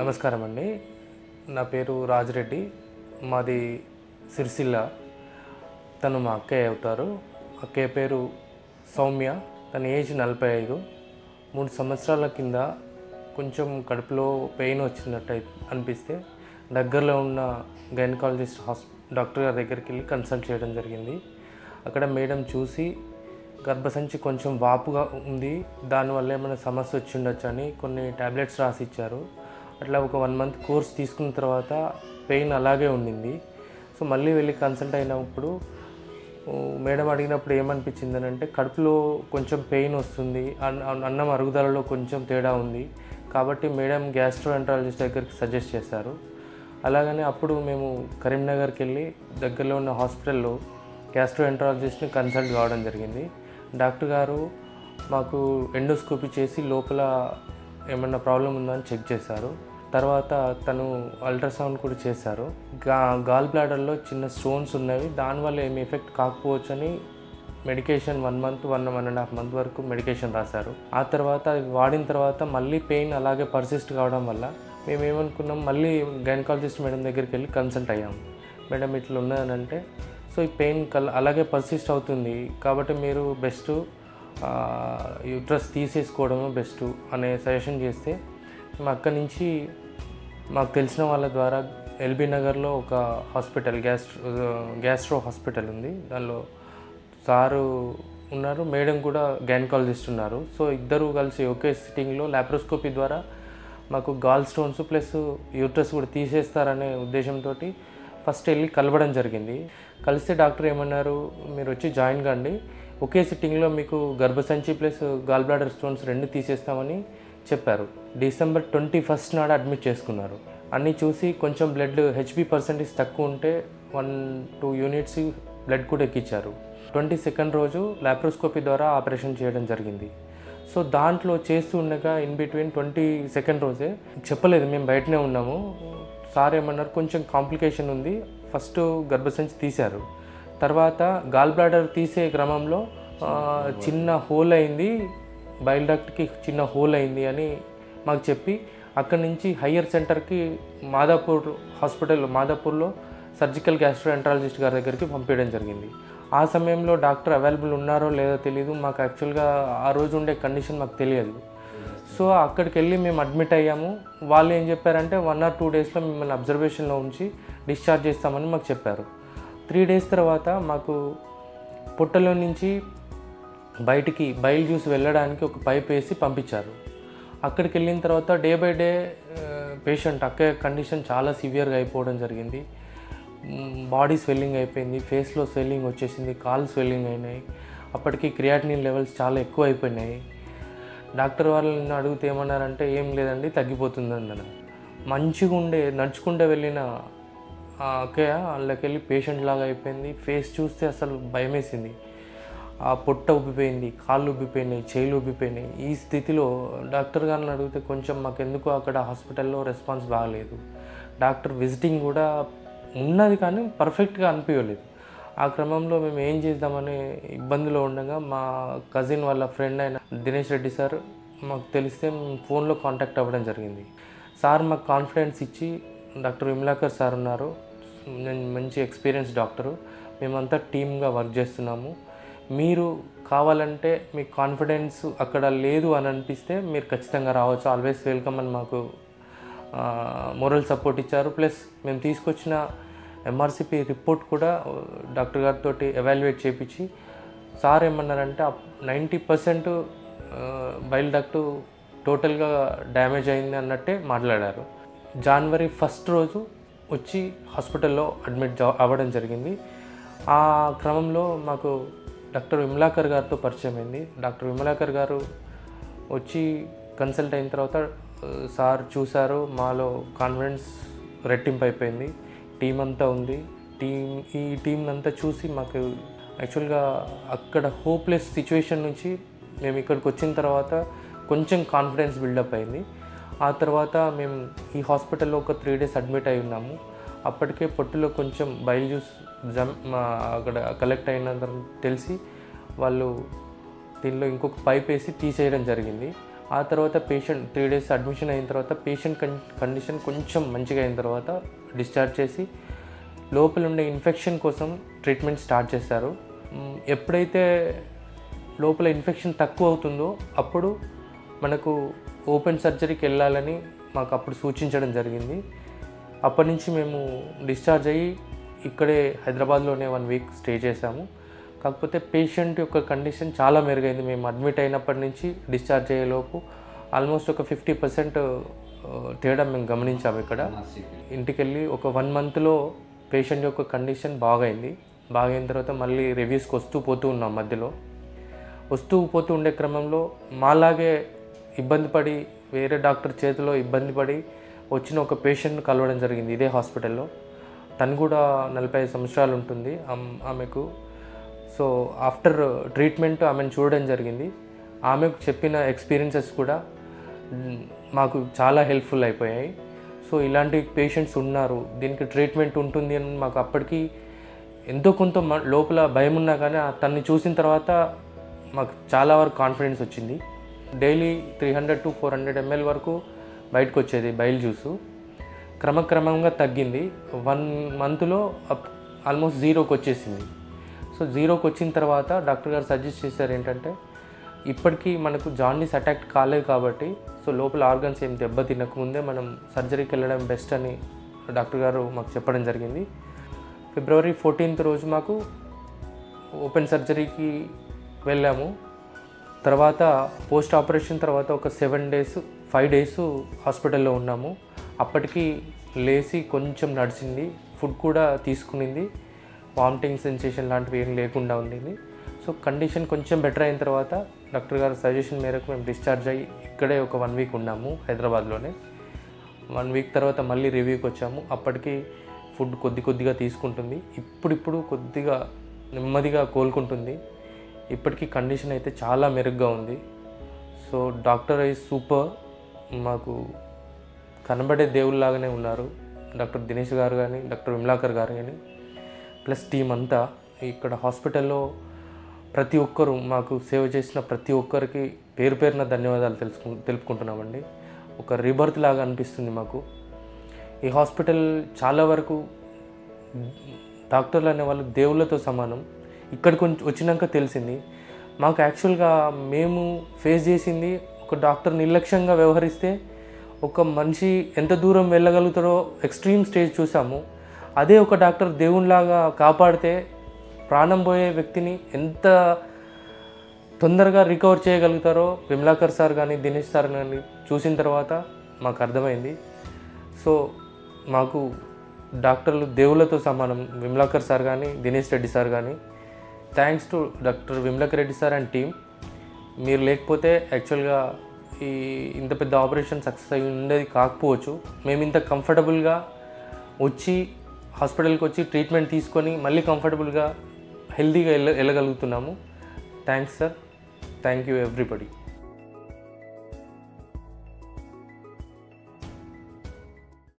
నమస్కారం అండి. నా పేరు రాజిరెడ్డి. మాది సిరిసిల్ల. తను మా అక్కయ్య అవుతారు. అక్కయ్య పేరు సౌమ్య. తన ఏజ్ 45. 3 సంవత్సరాల కింద కొంచెం కడుపులో పెయిన్ వచ్చినట్టు అనిపిస్తే దగ్గరలో ఉన్న గైనకాలజిస్ట్ డాక్టర్ గారి దగ్గరికి వెళ్ళి కన్సల్ట్ చేయడం జరిగింది. అక్కడ మేడం చూసి గర్భసంచి కొంచెం వాపుగా ఉంది, దానివల్ల ఏమైనా సమస్య వచ్చి ఉండొచ్చు అని కొన్ని టాబ్లెట్స్ రాసి ఇచ్చారు. అట్లా ఒక 1 మంత్ కోర్స్ తీసుకున్న తర్వాత పెయిన్ అలాగే ఉండింది. సో మళ్ళీ వెళ్ళి కన్సల్ట్ అయినప్పుడు మేడం అడిగినప్పుడు ఏమనిపించింది అంటే కడుపులో కొంచెం పెయిన్ వస్తుంది, అన్నం అరుగుదలలో కొంచెం తేడా ఉంది కాబట్టి మేడం గ్యాస్ట్రోఎంటరాలజిస్ట్ దగ్గరికి సజెస్ట్ చేశారు. అలాగనే అప్పుడు మేము కరీంనగర్కి వెళ్ళి దగ్గరలో ఉన్న హాస్పిటల్లో గ్యాస్ట్రోఎంటరాలజిస్ట్ని కన్సల్ట్ కావడం జరిగింది. డాక్టర్ గారు మాకు ఎండోస్కోపీ చేసి లోపల ఏమన్నా ప్రాబ్లం ఉందా అని చెక్ చేశారు. తర్వాత తను అల్ట్రాసౌండ్ కూడా చేశారు. గాల్ బ్లాడర్లో చిన్న స్టోన్స్ ఉన్నవి, దానివల్ల ఏమి ఎఫెక్ట్ కాకపోవచ్చు అని మెడికేషన్ 1 మంత్ 1.5 మంత్ వరకు మెడికేషన్ రాశారు. ఆ తర్వాత అది వాడిన తర్వాత మళ్ళీ పెయిన్ అలాగే పర్సిస్ట్ కావడం వల్ల మేము ఏమనుకున్నాం, మళ్ళీ గైనకాలజిస్ట్ మేడం దగ్గరికి వెళ్ళి కన్సల్ట్ అయ్యాము. మేడం ఇట్లా ఉన్నదని అంటే, సో ఈ పెయిన్ అలాగే పర్సిస్ట్ అవుతుంది కాబట్టి మీరు బెస్ట్ యూట్రస్ తీసేసుకోవడము బెస్ట్ అనే సజెషన్ చేస్తే మేము అక్కడి నుంచి మాకు తెలిసిన వాళ్ళ ద్వారా ఎల్బీ నగర్లో ఒక హాస్పిటల్ గ్యాస్ట్రో హాస్పిటల్ ఉంది. దానిలో సారు ఉన్నారు, మేడం కూడా గైనకాలజిస్ట్ ఉన్నారు. సో ఇద్దరు కలిసి ఒకే సిట్టింగ్లో లాప్రోస్కోపీ ద్వారా మాకు గాల్ స్టోన్స్ ప్లస్ యూట్రస్ కూడా తీసేస్తారనే ఉద్దేశంతో ఫస్ట్ వెళ్ళి కలవడం జరిగింది. కలిస్తే డాక్టర్ ఏమన్నారు, మీరు వచ్చి జాయిన్ కండి, ఒకే సిట్టింగ్లో మీకు గర్భసంచి ప్లస్ గాల్ బ్లాడర్ స్టోన్స్ 2 తీసేస్తామని చెప్పారు. December 21 నాడు అడ్మిట్ చేసుకున్నారు. అన్నీ చూసి కొంచెం బ్లడ్ HB% తక్కువ ఉంటే 1-2 యూనిట్స్ బ్లడ్ కూడా ఎక్కించారు. 22nd రోజు లాప్రోస్కోపీ ద్వారా ఆపరేషన్ చేయడం జరిగింది. సో దాంట్లో చేస్తూ ఉండగా ఇన్ బిట్వీన్ 22nd రోజే చెప్పలేదు, మేము బయటనే ఉన్నాము. సార్ ఏమన్నారు, కొంచెం కాంప్లికేషన్ ఉంది, ఫస్ట్ గర్భసంచి తీశారు. తర్వాత గాల్ బ్లాడర్ తీసే క్రమంలో చిన్న హోల్ అయింది, బైల్ డక్ట్కి చిన్న హోల్ అయింది అని మాకు చెప్పి అక్కడి నుంచి హయ్యర్ సెంటర్కి మాదాపూర్లో సర్జికల్ గ్యాస్ట్రోఎంటరాలజిస్ట్ గారి దగ్గరికి పంపించడం జరిగింది. ఆ సమయంలో డాక్టర్ అవైలబుల్ ఉన్నారో లేదో తెలియదు, మాకు యాక్చువల్గా ఆ రోజు ఉండే కండిషన్ మాకు తెలియదు. సో అక్కడికి వెళ్ళి మేము అడ్మిట్ అయ్యాము. వాళ్ళు ఏం చెప్పారంటే 1 or 2 డేస్లో మిమ్మల్ని అబ్జర్వేషన్లో ఉంచి డిశ్చార్జ్ చేస్తామని మాకు చెప్పారు. 3 డేస్ తర్వాత మాకు పొట్టలో నుంచి బయటికి బైల్ జ్యూస్ వెళ్ళడానికి ఒక పైప్ వేసి పంపించారు. అక్కడికి వెళ్ళిన తర్వాత డే బై డే పేషెంట్ అక్కయ్య కండిషన్ చాలా సివియర్గా అయిపోవడం జరిగింది. బాడీ స్వెల్లింగ్ అయిపోయింది, ఫేస్లో స్వెల్లింగ్ వచ్చేసింది, కాళ్ళు స్వెల్లింగ్ అయినాయి. అప్పటికి క్రియాటినిన్ లెవెల్స్ చాలా ఎక్కువ అయిపోయినాయి. డాక్టర్ వాళ్ళని అడిగితే ఏమన్నారంటే, ఏం లేదండి తగ్గిపోతుంది అన్నారు. మంచిగా నడుచుకుంటూ వెళ్ళిన అక్కయ్య వాళ్ళకి వెళ్ళి పేషెంట్ లాగా అయిపోయింది. ఫేస్ చూస్తే అసలు భయమేసింది. ఆ పొట్ట ఉబ్బిపోయింది, కాళ్ళు ఉబ్బిపోయినాయి, చేయిలు ఉబ్బిపోయినాయి. ఈ స్థితిలో డాక్టర్ గారిని అడిగితే కొంచెం మాకెందుకు అక్కడ హాస్పిటల్లో రెస్పాన్స్ బాగలేదు, డాక్టర్ విజిటింగ్ కూడా ఉన్నది కానీ పర్ఫెక్ట్గా అనిపించలేదు. ఆ క్రమంలో మేము ఏం చేద్దామని ఇబ్బందిలో ఉండగా మా కజిన్ వాళ్ళ ఫ్రెండ్ అయిన దినేష్ రెడ్డి సార్ మాకు తెలిస్తే ఫోన్లో కాంటాక్ట్ అవ్వడం జరిగింది. సార్ మాకు కాన్ఫిడెన్స్ ఇచ్చి, డాక్టర్ విమలాకర్ సార్ ఉన్నారు, నేను మంచి ఎక్స్పీరియన్స్ డాక్టరు, మేమంతా టీమ్గా వర్క్ చేస్తున్నాము, మీరు కావాలంటే మీకు కాన్ఫిడెన్స్ అక్కడ లేదు అని అనిపిస్తే మీరు ఖచ్చితంగా రావచ్చు, ఆల్వేస్ వెల్కమ్ అని మాకు మోరల్ సపోర్ట్ ఇచ్చారు. ప్లస్ మేము తీసుకొచ్చిన MRCP రిపోర్ట్ కూడా డాక్టర్ గారితో ఎవాల్యుయేట్ చేయించి సార్ ఏమన్నారంటే 90% బైల్ డక్ట్ టోటల్గా డ్యామేజ్ అయింది అన్నట్టే మాట్లాడారు. January 1 రోజు వచ్చి హాస్పిటల్లో అడ్మిట్ అవ్వడం జరిగింది. ఆ క్రమంలో మాకు డాక్టర్ విమలాకర్ గారితో పరిచయం అయింది. డాక్టర్ విమలాకర్ గారు వచ్చి కన్సల్ట్ అయిన తర్వాత సార్ చూశారు, మాలో కాన్ఫిడెన్స్ రెట్టింపు అయిపోయింది. టీం అంతా ఉంది. ఈ టీం అంతా చూసి మాకు యాక్చువల్గా అక్కడ హోప్లెస్ సిచ్యువేషన్ నుంచి మేము ఇక్కడికి వచ్చిన తర్వాత కొంచెం కాన్ఫిడెన్స్ బిల్డప్ అయింది. ఆ తర్వాత మేము ఈ హాస్పిటల్లో ఒక 3 డేస్ అడ్మిట్ అయి ఉన్నాము. అప్పటికే పొట్టులో కొంచెం బైల్ జ్యూస్ అక్కడ కలెక్ట్ అయినంత తెలిసి వాళ్ళు దీనిలో ఇంకొక పైప్ వేసి తీసేయడం జరిగింది. ఆ తర్వాత పేషెంట్ 3 డేస్ అడ్మిషన్ అయిన తర్వాత పేషెంట్ కండిషన్ కొంచెం మంచిగా అయిన తర్వాత డిశ్చార్జ్ చేసి లోపల ఉండే ఇన్ఫెక్షన్ కోసం ట్రీట్మెంట్ స్టార్ట్ చేశారు. ఎప్పుడైతే లోపల ఇన్ఫెక్షన్ తక్కువ అవుతుందో అప్పుడు మనకు ఓపెన్ సర్జరీకి వెళ్ళాలని మాకు అప్పుడు సూచించడం జరిగింది. అప్పటి నుంచి మేము డిశ్చార్జ్ అయ్యి ఇక్కడే హైదరాబాద్లోనే 1 వీక్ స్టే చేశాము. కాకపోతే పేషెంట్ యొక్క కండిషన్ చాలా మెరుగైంది. మేము అడ్మిట్ అయినప్పటి నుంచి డిశ్చార్జ్ అయ్యేలోపు ఆల్మోస్ట్ ఒక 50% తేడా మేము గమనించాము. ఇక్కడ ఇంటికి వెళ్ళి ఒక 1 మంత్లో పేషెంట్ యొక్క కండిషన్ బాగైంది. బాగైన తర్వాత మళ్ళీ రివ్యూస్కి వస్తూ పోతూ ఉన్నాం. మధ్యలో వస్తూ పోతూ ఉండే క్రమంలో మాలాగే ఇబ్బంది పడి వేరే డాక్టర్ చేతిలో ఇబ్బంది పడి వచ్చిన ఒక పేషెంట్ని కలవడం జరిగింది ఇదే హాస్పిటల్లో. తను కూడా 45 సంవత్సరాలు ఉంటుంది ఆమెకు. సో ఆఫ్టర్ ట్రీట్మెంట్ ఆమెను చూడడం జరిగింది. ఆమెకు చెప్పిన ఎక్స్పీరియన్సెస్ కూడా మాకు చాలా హెల్ప్ఫుల్ అయిపోయాయి. సో ఇలాంటి పేషెంట్స్ ఉన్నారు, దీనికి ట్రీట్మెంట్ ఉంటుంది అని మాకు అప్పటికి ఎంతో కొంత లోపల భయం ఉన్నా కానీ తన్ని చూసిన తర్వాత మాకు చాలా వరకు కాన్ఫిడెన్స్ వచ్చింది. డైలీ 300 to 400 ml వరకు బయటకు వచ్చేది బయలు జ్యూసు. క్రమక్రమంగా తగ్గింది. 1 మంత్లో ఆల్మోస్ట్ 0కి వచ్చేసింది. సో 0కి వచ్చిన తర్వాత డాక్టర్ గారు సజెస్ట్ చేశారు ఏంటంటే, ఇప్పటికీ మనకు జాండీస్ అటాక్ కాలేదు కాబట్టి సో లోపల ఆర్గన్స్ ఏం దెబ్బ తినకముందే మనం సర్జరీకి వెళ్ళడం బెస్ట్ అని డాక్టర్ గారు మాకు చెప్పడం జరిగింది. ఫిబ్రవరి 14th రోజు మాకు ఓపెన్ సర్జరీకి వెళ్ళాము. తర్వాత పోస్ట్ ఆపరేషన్ తర్వాత ఒక 5 days హాస్పిటల్లో ఉన్నాము. అప్పటికి లేచి కొంచెం నడిచింది, ఫుడ్ కూడా తీసుకునింది, వామిటింగ్ సెన్సేషన్ లాంటివి ఏం లేకుండా ఉండింది. సో కండిషన్ కొంచెం బెటర్ అయిన తర్వాత డాక్టర్ గారి సజెషన్ మేరకు మేము డిశ్చార్జ్ అయ్యి ఇక్కడే ఒక 1 వీక్ ఉన్నాము హైదరాబాద్లోనే. 1 వీక్ తర్వాత మళ్ళీ రివ్యూకి వచ్చాము. అప్పటికి ఫుడ్ కొద్దిగా తీసుకుంటుంది. ఇప్పుడు కొద్దిగా నెమ్మదిగా కోలుకుంటుంది. ఇప్పటికీ కండిషన్ అయితే చాలా మెరుగ్గా ఉంది. So doctor is super. మాకు కనబడే దేవుళ్ళలాగానే ఉన్నారు డాక్టర్ దినేష్ గారు కానీ, డాక్టర్ విమలాకర్ గారు కానీ, ప్లస్ టీం అంతా. ఇక్కడ హాస్పిటల్లో ప్రతి ఒక్కరు మాకు సేవ చేసిన ప్రతి ఒక్కరికి పేరు పేరున ధన్యవాదాలు తెలుపుకుంటున్నామండి. ఒక రీబర్త్ లాగా అనిపిస్తుంది మాకు. ఈ హాస్పిటల్ చాలా వరకు డాక్టర్లు అనే వాళ్ళు దేవుళ్ళతో సమానం. ఇక్కడికి వచ్చినాక తెలిసింది మాకు. యాక్చువల్గా మేము ఫేస్ చేసింది ఒక డాక్టర్ నిర్లక్ష్యంగా వ్యవహరిస్తే ఒక మనిషి ఎంత దూరం వెళ్ళగలుగుతారో ఎక్స్ట్రీమ్ స్టేజ్ చూసాము. అదే ఒక డాక్టర్ దేవునిలాగా కాపాడితే ప్రాణం పోయే వ్యక్తిని ఎంత తొందరగా రికవర్ చేయగలుగుతారో విమలాకర్ సార్ కానీ దినేష్ సార్ కానీ చూసిన తర్వాత మాకు అర్థమైంది. సో మాకు డాక్టర్లు దేవుళ్ళతో సమానం. విమలాకర్ సార్ కానీ దినేష్ రెడ్డి సార్ కానీ. Thanks to doctor Vimalakar Reddy sir and team. మీరు లేకపోతే యాక్చువల్గా ఇంత పెద్ద ఆపరేషన్ సక్సెస్ అయ్యి ఉండేది కాకపోవచ్చు. మేము ఇంత కంఫర్టబుల్గా వచ్చి హాస్పిటల్కి వచ్చి ట్రీట్మెంట్ తీసుకొని మళ్ళీ కంఫర్టబుల్గా హెల్తీగా వెళ్ళగలుగుతున్నాము. Thanks sir. Thank you everybody.